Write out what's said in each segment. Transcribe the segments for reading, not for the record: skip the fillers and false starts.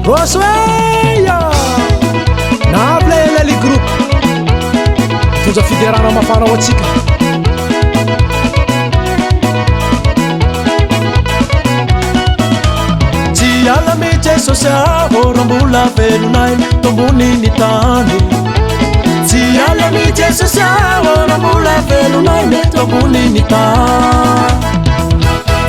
rosoeya naplelali groupe toja fiderana mafana oatsika tsy ala mitsy sosiaho rambola velonay tomboniny tany tsy ala mitsy sosiaho rambola velonay tomboniny tany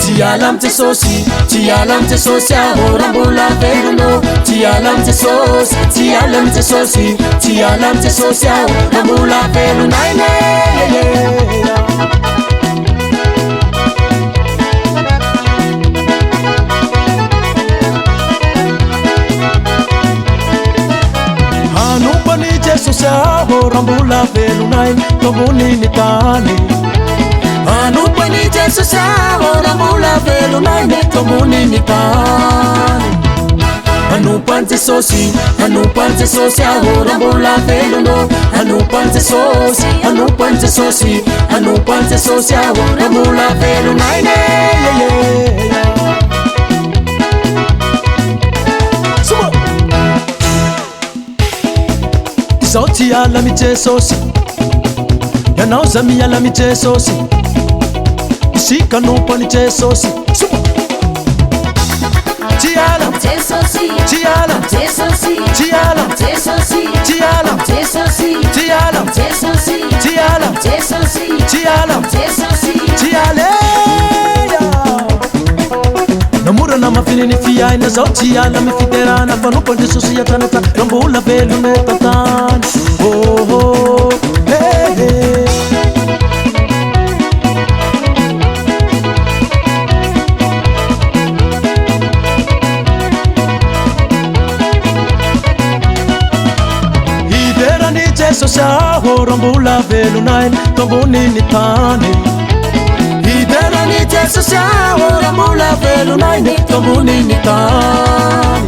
tsy ala mitsy sosy tsy ala mitsy sosiaho rambola velono tsy ala mitsy sosy tsy ala mitsy sosy tsy ala mitsy sosiaho rambola velonay hanompany jesosiaho rambola velonay tomboniny tany hanompany jesosiaho rambola velonay tomboniny tany hanompany jesosy hanompany jesosy aho rambola velono hanompany jesosy hanompany jesosy hanompany jesosy aho rambola velonay izao tsy ala mi jesosy ianao za miala mi jesosy isika nompany jesosy Tiala, Tiala, Tiala, Tiala, Tiala, Tiala, Tiala, Tiala. Namura na mafinini fiaina zao tiala mifiterana fanompany jesosy atanata rambola velone tatany oh oh hey hey jesosiaho rambola velonay tomboniny tany hiderany jesosiaho rambola velonay tomboniny tany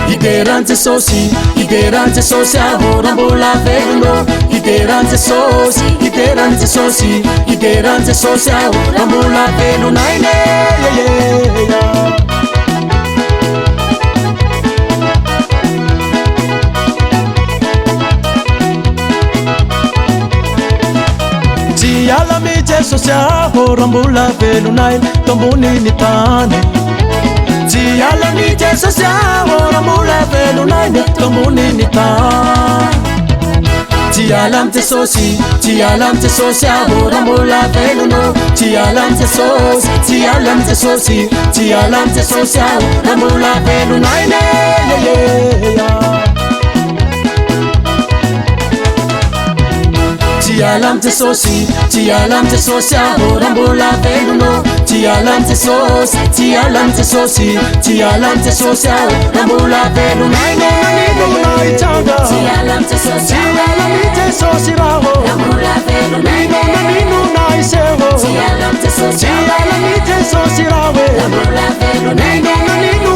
hiderany jesosy hiderany jesosy aho rambola velono hiderany jesosy hiderany jesosy hiderany jesosy aho rambola velonay ala mi jesosiaho rambola velonay tomboniny tany tsy ala mi jesosiaho rambola velonay tomboniny tany tsy ala mi jesosy tsy ala mi jesosy aho rambola velono tsy ala mi jesosy tsy ala mi jesosy tsy ala mi jesosy aho rambola velonay Ti alam jesosy, ti alam jesosy aho rambola velono ti alam jesosy, ti alam jesosy, ti alam jesosy aho rambola velonay ti alam jesosy, ti alam jesosy raho rambola velonay nanino seho ti alam jesosy, ti alam jesosy raho rambola velonay nanino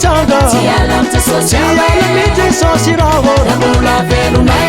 ti alam jesosy, ti alam jesosy raho rambola velonay